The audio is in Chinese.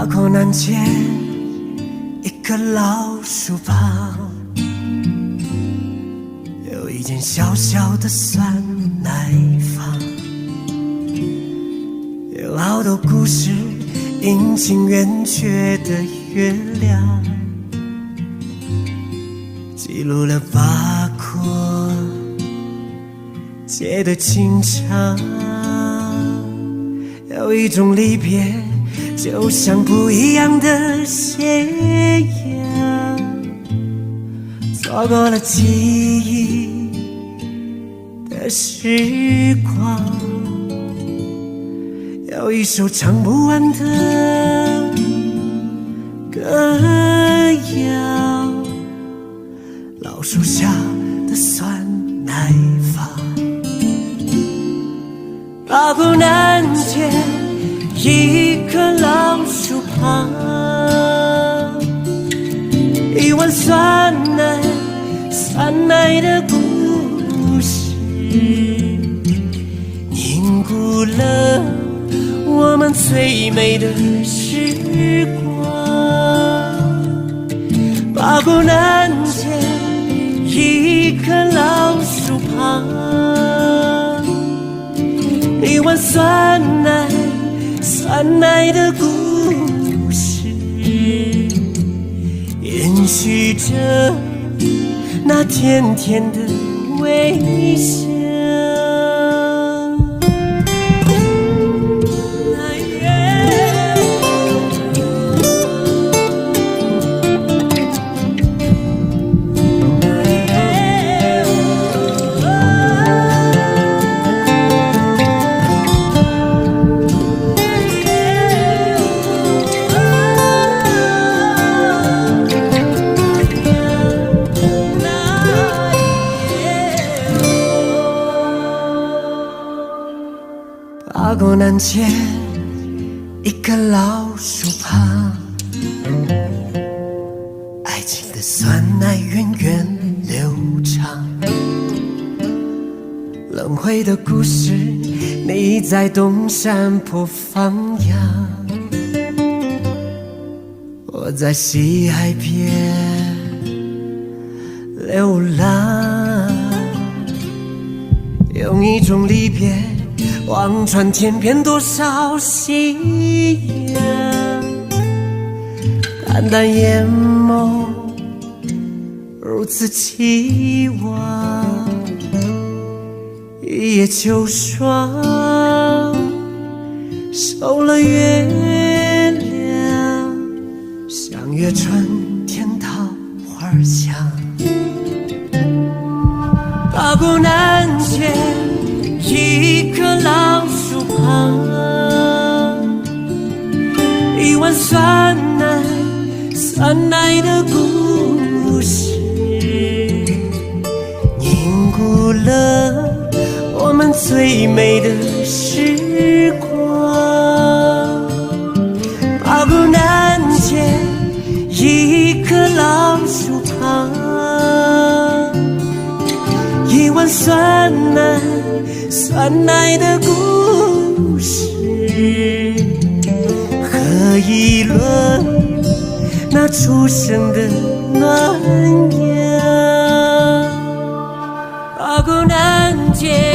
大口南街一棵老树旁，有一间小小的酸奶房，有好多故事，阴晴圆缺的月亮，记录了八廓街的清唱。有一种离别，就像不一样的斜阳，错过了记忆的时光。有一首唱不完的歌谣，老树下的酸奶房。大湖南街一棵老树旁，一碗酸奶，酸奶的故事凝固了我们最美的时光。八股南街一棵老树旁，一碗酸奶，酸奶的故事延续着那甜甜的微笑。八股南街一棵老树旁，爱情的酸奶源远流长，轮回的故事你在东山坡放羊，我在西海边流浪，用一种离别望穿天边多少夕阳，淡淡眼眸如此期望，一夜秋霜收了月亮，像月春天桃花香。八股南街一棵老树旁，一碗酸奶，酸奶的故事凝固了我们最美的时光。八股南街一棵老树旁，一碗酸奶，酸奶的故事，喝一轮那初生的暖阳。八股南街